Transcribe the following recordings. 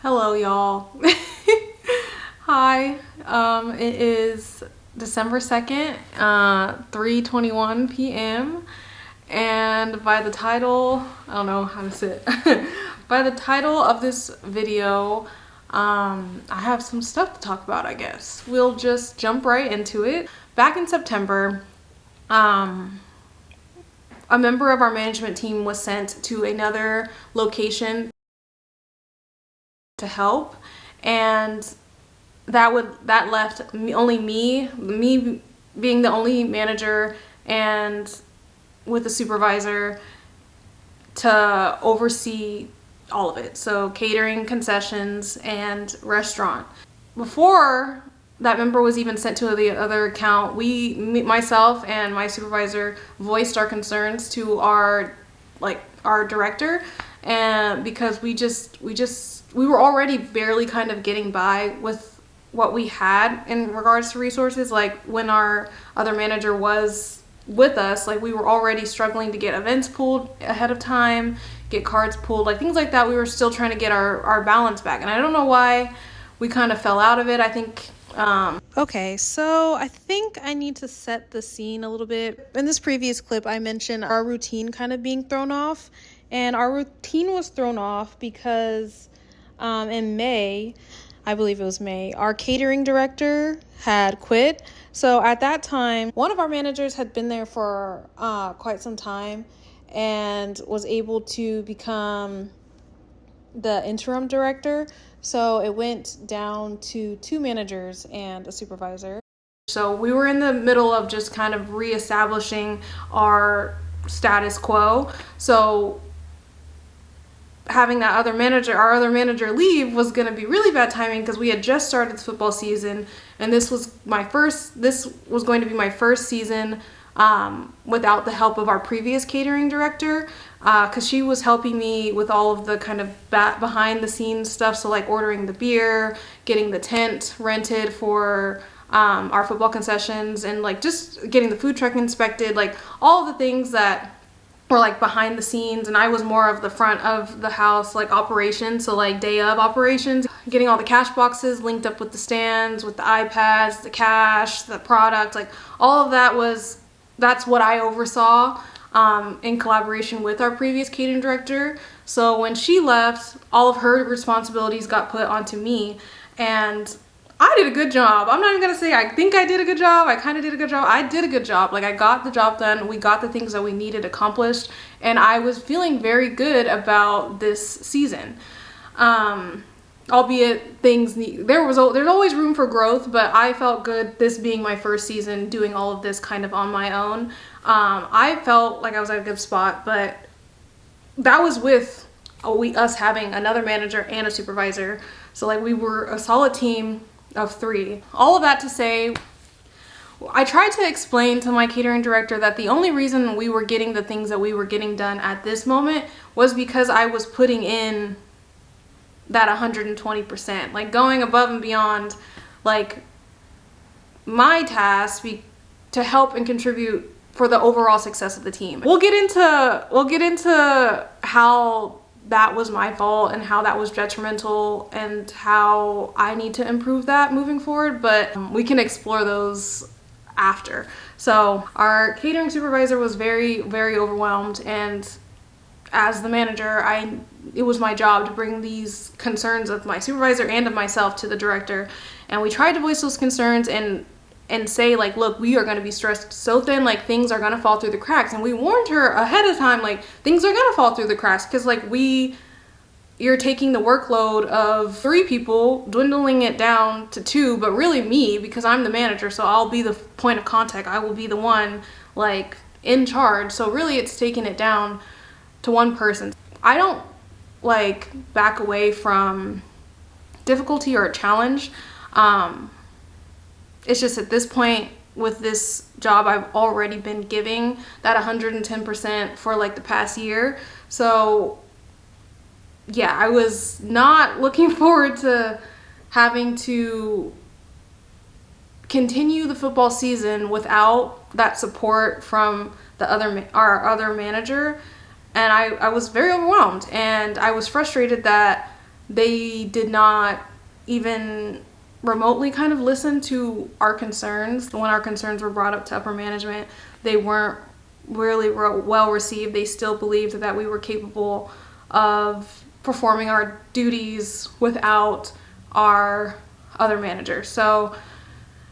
Hello, y'all. Hi. It is December 2nd, 3:21 p.m. And by the title, I don't know how to say it. By the title of this video, I have some stuff to talk about, I guess. We'll just jump right into it. Back in September, a member of our management team was sent to another location to help, and that left only me being the only manager and with a supervisor to oversee all of it. So catering, concessions, and restaurant. Before that member was even sent to the other account, myself and my supervisor voiced our concerns to our director, and because we were already barely kind of getting by with what we had in regards to resources. Like when our other manager was with us, like we were already struggling to get events pulled ahead of time, get cards pulled, like things like that. We were still trying to get our balance back, and I don't know why we kind of fell out of it. I think okay, so I think I need to set the scene a little bit. In this previous clip, I mentioned our routine kind of being thrown off, and our routine was thrown off because in May, I believe it was May, our catering director had quit. So at that time, one of our managers had been there for quite some time and was able to become the interim director. So it went down to 2 managers and a supervisor. So we were in the middle of just kind of reestablishing our status quo. So having our other manager leave was going to be really bad timing, because we had just started the football season, and this was going to be my first season without the help of our previous catering director, because she was helping me with all of the kind of behind the scenes stuff. So like ordering the beer, getting the tent rented for our football concessions, and like just getting the food truck inspected, like all the things that were like behind the scenes. And I was more of the front of the house, like operations, so like day of operations, getting all the cash boxes linked up with the stands, with the iPads, the cash, the product, like all of that's what I oversaw in collaboration with our previous catering director. So when she left, all of her responsibilities got put onto me, and I did a good job. I'm not even gonna say I think I did a good job. I kind of did a good job. I did a good job. Like I got the job done. We got the things that we needed accomplished, and I was feeling very good about this season. Albeit there's always room for growth, but I felt good this being my first season doing all of this kind of on my own. I felt like I was at a good spot, but that was with us having another manager and a supervisor. So like we were a solid team of 3. All of that to say, I tried to explain to my catering director that the only reason we were getting the things that we were getting done at this moment was because I was putting in that 120%, like going above and beyond like my task to help and contribute for the overall success of the team. We'll get into how that was my fault and how that was detrimental and how I need to improve that moving forward, but we can explore those after. So our catering supervisor was very, very overwhelmed, and as the manager, it was my job to bring these concerns of my supervisor and of myself to the director, and we tried to voice those concerns and say like, look, we are going to be stressed so thin, like things are going to fall through the cracks. And we warned her ahead of time, like things are going to fall through the cracks, because like you're taking the workload of 3 people, dwindling it down to 2, but really me, because I'm the manager, so I'll be the point of contact. I will be the one like in charge. So really it's taking it down to 1 person. I don't like back away from difficulty or a challenge. It's just at this point with this job, I've already been giving that 110% for like the past year. So yeah, I was not looking forward to having to continue the football season without that support from our other manager. And I was very overwhelmed, and I was frustrated that they did not even remotely kind of listen to our concerns. When our concerns were brought up to upper management, they weren't really well received. They still believed that we were capable of performing our duties without our other manager. So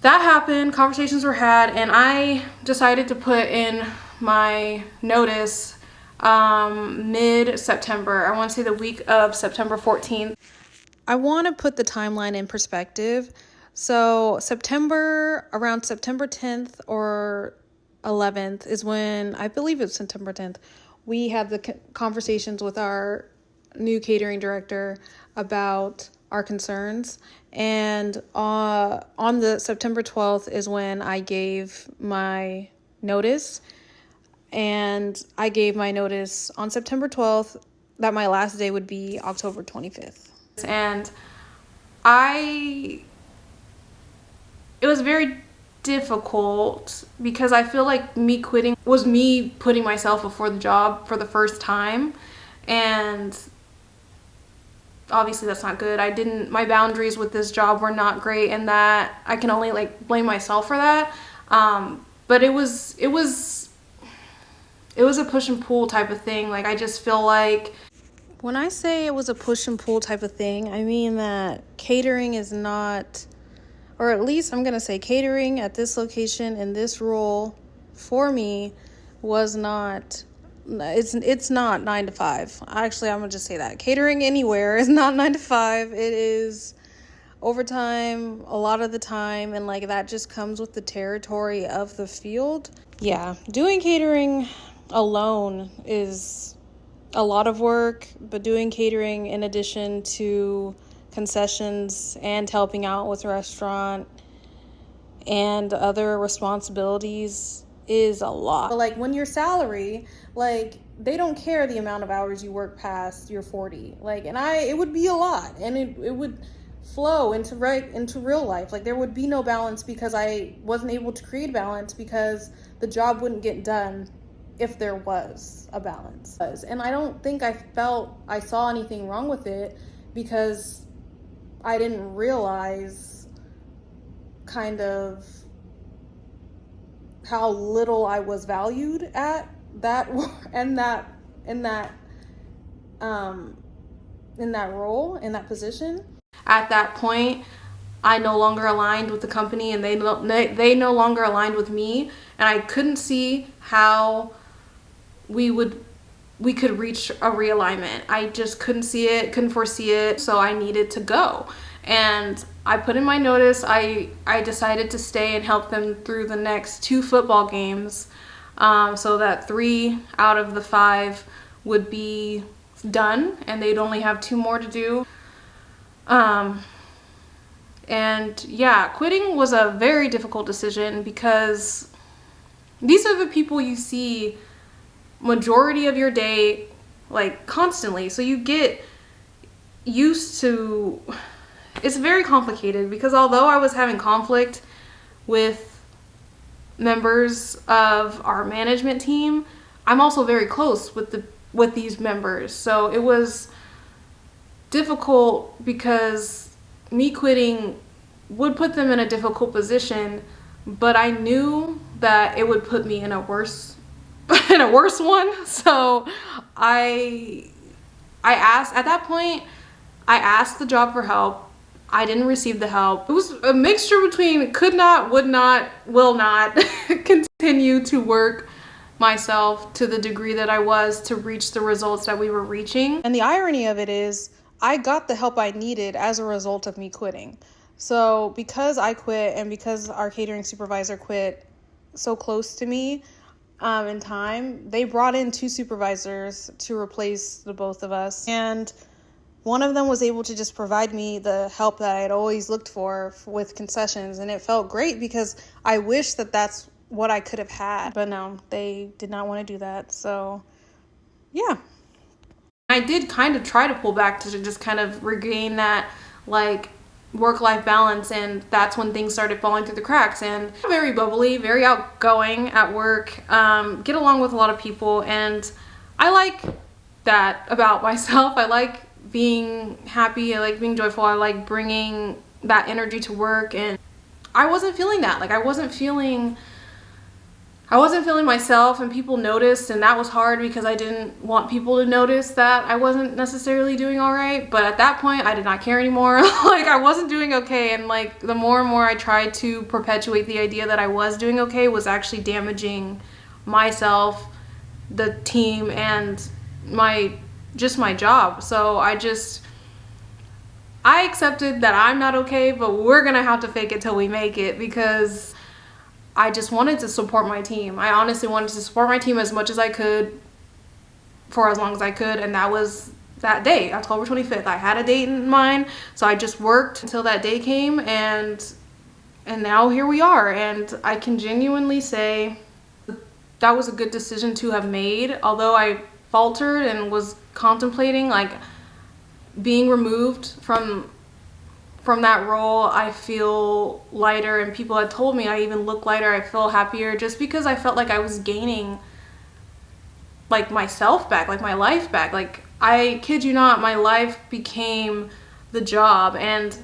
that happened, conversations were had, and I decided to put in my notice mid-September. I want to say the week of September 14th. I want to put the timeline in perspective. So around September 10th or 11th is when, I believe it's September 10th, we had the conversations with our new catering director about our concerns. And on the September 12th is when I gave my notice. And I gave my notice on September 12th that my last day would be October 25th. And it was very difficult because I feel like me quitting was me putting myself before the job for the first time. And obviously that's not good. My boundaries with this job were not great, and that I can only blame myself for that. But it was a push and pull type of thing. I just feel like when I say it was a push and pull type of thing, I mean that catering is not, or at least I'm going to say catering at this location in this role for me was not, it's not 9 to 5. Actually, I'm going to just say that. Catering anywhere is not 9 to 5. It is overtime a lot of the time, and that just comes with the territory of the field. Yeah, doing catering alone is a lot of work, but doing catering in addition to concessions and helping out with restaurant and other responsibilities is a lot. But when your salary, they don't care the amount of hours you work past your 40. It would be a lot, and it would flow into real life. There would be no balance because I wasn't able to create balance because the job wouldn't get done if there was a balance. And I don't think I saw anything wrong with it because I didn't realize kind of how little I was valued at that in that role, in that position. At that point, I no longer aligned with the company, and they no longer aligned with me, and I couldn't see how we could reach a realignment. I just couldn't see it, couldn't foresee it, so I needed to go. And I put in my notice. I decided to stay and help them through the next 2 football games, so that 3 out of the 5 would be done, and they'd only have 2 more to do. And yeah, quitting was a very difficult decision because these are the people you see majority of your day, constantly. So you get used to, it's very complicated because although I was having conflict with members of our management team, I'm also very close with these members. So it was difficult because me quitting would put them in a difficult position, but I knew that it would put me in a worse one. So I asked, at that point, I asked the job for help. I didn't receive the help. It was a mixture between could not, would not, will not continue to work myself to the degree that I was to reach the results that we were reaching. And the irony of it is I got the help I needed as a result of me quitting. So because I quit and because our catering supervisor quit so close to me in time, they brought in 2 supervisors to replace the both of us. And one of them was able to just provide me the help that I had always looked for with concessions. And it felt great because I wish that that's what I could have had. But no, they did not want to do that. So yeah. I did kind of try to pull back to just kind of regain that work-life balance, and that's when things started falling through the cracks. And I'm very bubbly, very outgoing at work, get along with a lot of people, and I like that about myself. I like being happy, I like being joyful, I like bringing that energy to work, and I wasn't feeling that. Like I wasn't feeling myself, and people noticed, and that was hard because I didn't want people to notice that I wasn't necessarily doing all right. But at that point, I did not care anymore. Like I wasn't doing okay, and like the more and more I tried to perpetuate the idea that I was doing okay was actually damaging myself, the team, and my job. So I accepted that I'm not okay, but we're gonna have to fake it till we make it, because I just wanted to support my team. I honestly wanted to support my team as much as I could for as long as I could, and that was that day, October 25th. I had a date in mind, so I just worked until that day came, and now here we are. And I can genuinely say that was a good decision to have made, although I faltered and was contemplating like being removed from that role. I feel lighter, and people had told me I even look lighter. I feel happier just because I felt like I was gaining like myself back, like my life back. Like I kid you not, my life became the job, and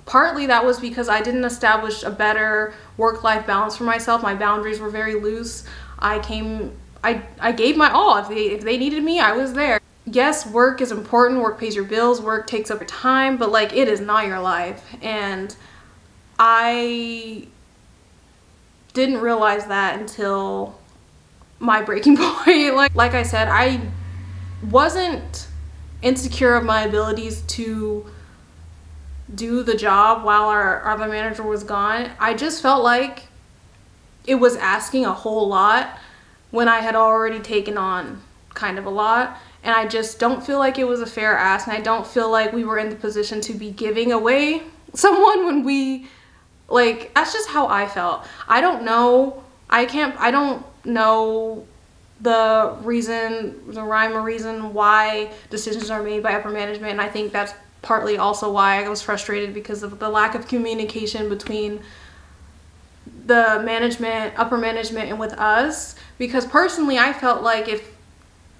partly that was because I didn't establish a better work-life balance for myself. My boundaries were very loose. I gave my all. If they needed me, I was there. Yes, work is important, work pays your bills, work takes up your time, but like it is not your life. And I didn't realize that until my breaking point. Like I said, I wasn't insecure of my abilities to do the job while our other manager was gone. I just felt like it was asking a whole lot when I had already taken on kind of a lot. And I just don't feel like it was a fair ask, and I don't feel like we were in the position to be giving away someone when we, like, that's just how I felt. I don't know, I don't know the rhyme or reason why decisions are made by upper management, and I think that's partly also why I was frustrated, because of the lack of communication between the management, upper management, and with us. Because personally, I felt like if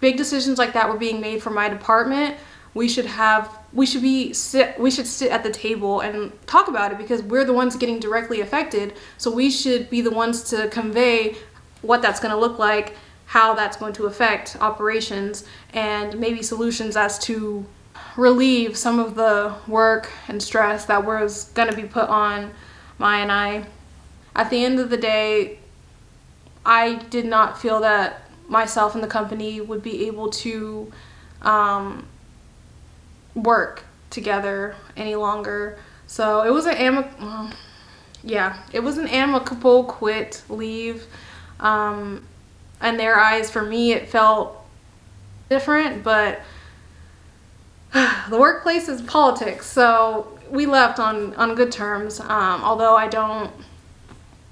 big decisions like that were being made for my department, we should sit at the table and talk about it, because we're the ones getting directly affected. So we should be the ones to convey what that's going to look like, how that's going to affect operations, and maybe solutions as to relieve some of the work and stress that was going to be put on Maya and I. At the end of the day, I did not feel that myself and the company would be able to work together any longer. So it was an amicable quit, leave. In their eyes, for me, it felt different, but the workplace is politics, so we left on good terms. Although I don't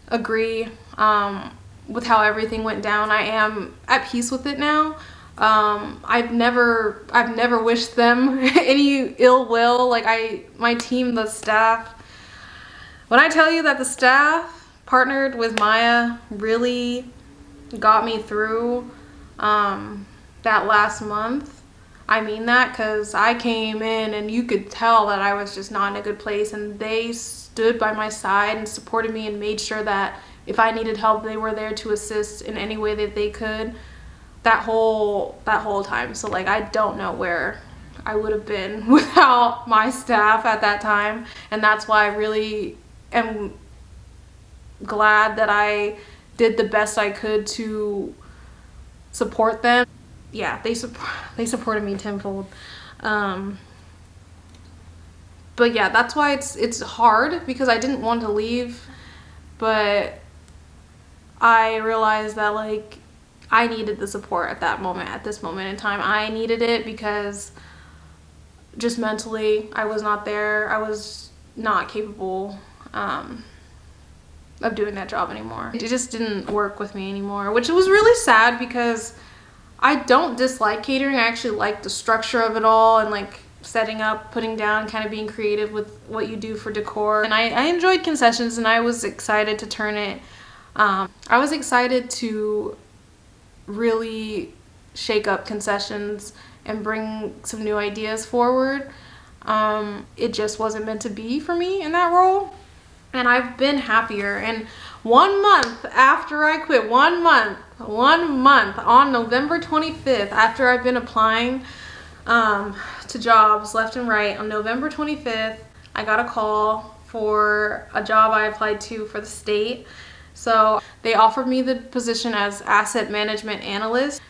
agree with how everything went down, I am at peace with it now. I've never wished them any ill will. Like my team, the staff, when I tell you that the staff partnered with Maya really got me through that last month, I mean that, because I came in and you could tell that I was just not in a good place, and they stood by my side and supported me and made sure that if I needed help, they were there to assist in any way that they could that whole time. So like, I don't know where I would have been without my staff at that time, and that's why I really am glad that I did the best I could to support them. Yeah, they supported me tenfold. But yeah, that's why it's hard, because I didn't want to leave, but I realized that like I needed the support at this moment in time. I needed it because just mentally I was not there. I was not capable of doing that job anymore. It just didn't work with me anymore, which was really sad, because I don't dislike catering. I actually like the structure of it all, and like setting up, putting down, kind of being creative with what you do for decor. And I enjoyed concessions, and I was excited to turn it. I was excited to really shake up concessions and bring some new ideas forward. It just wasn't meant to be for me in that role. And I've been happier. And 1 month after I quit, 1 month on November 25th, after I've been applying to jobs left and right, on November 25th, I got a call for a job I applied to for the state. So they offered me the position as asset management analyst.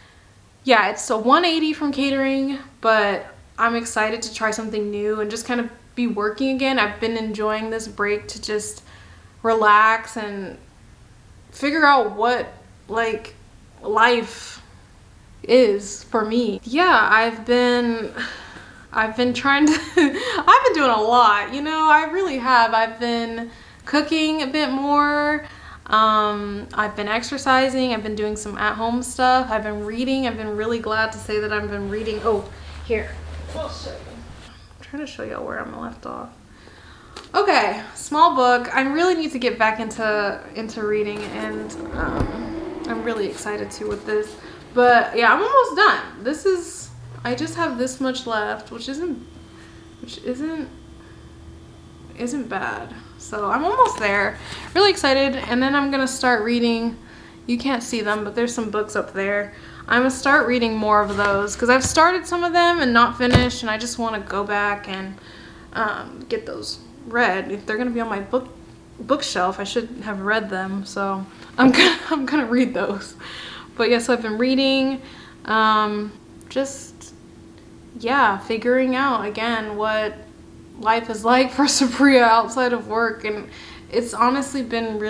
Yeah, it's a 180 from catering, but I'm excited to try something new and just kind of be working again. I've been enjoying this break to just relax and figure out what like life is for me. Yeah, I've been trying to I've been doing a lot, you know, I really have. I've been cooking a bit more. I've been exercising. I've been doing some at-home stuff. I've been reading. I've been really glad to say that I've been reading. Oh, here, I'll show you. I'm trying to show y'all where I'm left off. Okay, small book. I really need to get back into reading, and I'm really excited too with this. But yeah, I'm almost done. I just have this much left, which isn't bad. So I'm almost there. Really excited. And then I'm gonna start reading. You can't see them, but there's some books up there. I'm gonna start reading more of those because I've started some of them and not finished, and I just want to go back and get those read. If they're gonna be on my bookshelf, I should have read them. So I'm gonna read those. But yes, I've been reading. Just yeah, figuring out again what life is like for Sabria outside of work, and it's honestly been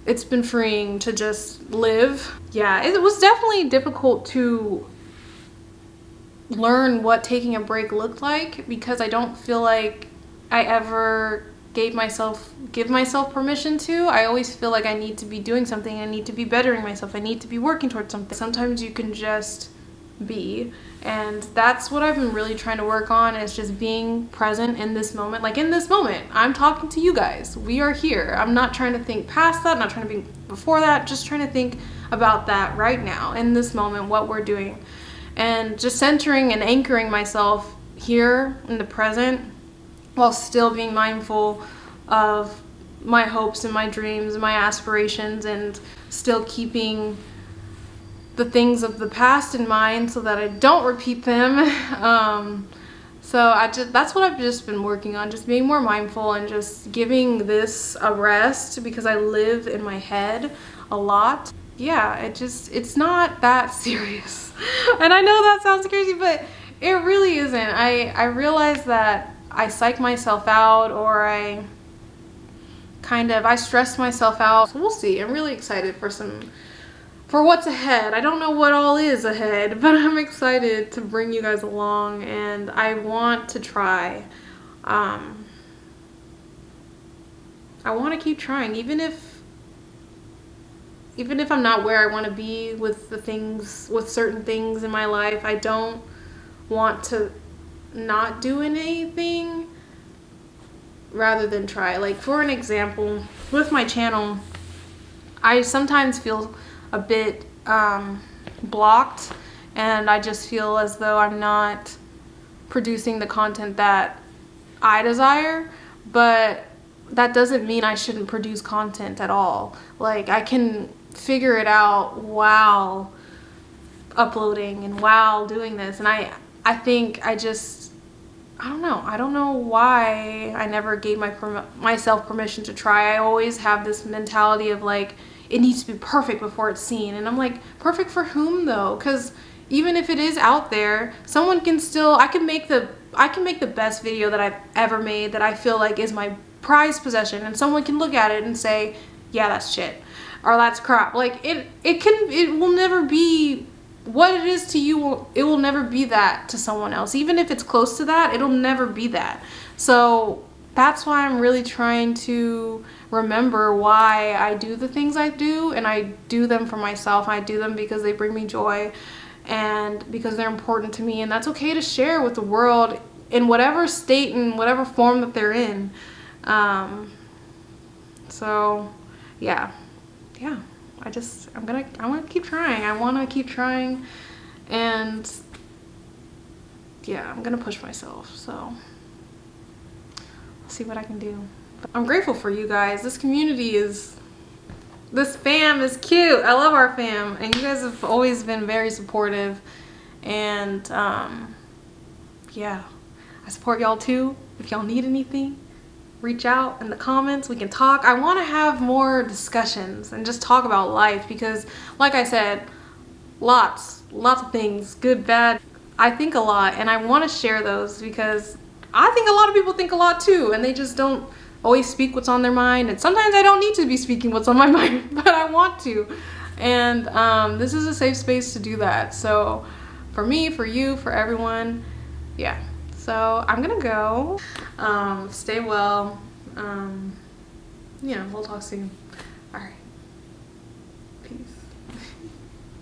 it's been freeing to just live. Yeah, it was definitely difficult to learn what taking a break looked like because I don't feel like I ever give myself permission to. I always feel like I need to be doing something, I need to be bettering myself, I need to be working towards something. Sometimes you can just be, and that's what I've been really trying to work on, is just being present in this moment. Like in this moment, I'm talking to you guys, we are here. I'm not trying to think past that, I'm not trying to think before that, just trying to think about that right now in this moment, what we're doing, and just centering and anchoring myself here in the present while still being mindful of my hopes and my dreams and my aspirations, and still keeping the things of the past in mind so that I don't repeat them. So that's what I've just been working on, just being more mindful and just giving this a rest, because I live in my head a lot. Yeah, it's not that serious. And I know that sounds crazy, but it really isn't. I realize that I psych myself out, or I stress myself out. So we'll see. I'm really excited for what's ahead. I don't know what all is ahead, but I'm excited to bring you guys along, and I want to try. I want to keep trying, even if I'm not where I want to be with certain things in my life. I don't want to not do anything rather than try. Like, for an example, with my channel, I sometimes feel a bit blocked, and I just feel as though I'm not producing the content that I desire, but that doesn't mean I shouldn't produce content at all. Like, I can figure it out while uploading and while doing this, and I think I don't know why I never gave myself permission to try. I always have this mentality of like, it needs to be perfect before it's seen. And I'm like, perfect for whom though? Because even if it is out there, someone can still, I can make the best video that I've ever made that I feel like is my prized possession, and someone can look at it and say, yeah, that's shit, or that's crap. Like, it will never be what it is to you. It will never be that to someone else. Even if it's close to that, it'll never be that. So that's why I'm really trying to remember why I do the things I do, and I do them for myself. I do them because they bring me joy and because they're important to me, and that's okay to share with the world in whatever state and whatever form that they're in. So yeah, I'm gonna keep trying. I want to keep trying, And yeah, I'm gonna push myself, so I'll see what I can do. I'm grateful for you guys. This community is, this fam is cute. I love our fam, and you guys have always been very supportive. And yeah, I support y'all too. If y'all need anything, reach out in the comments. We can talk. I want to have more discussions and just talk about life, because like I said, lots of things, good, bad. I think a lot, and I want to share those because I think a lot of people think a lot too, and they just don't always speak what's on their mind. And sometimes I don't need to be speaking what's on my mind, but I want to. And this is a safe space to do that. So for me, for you, for everyone, yeah. So I'm gonna go. Stay well. We'll talk soon.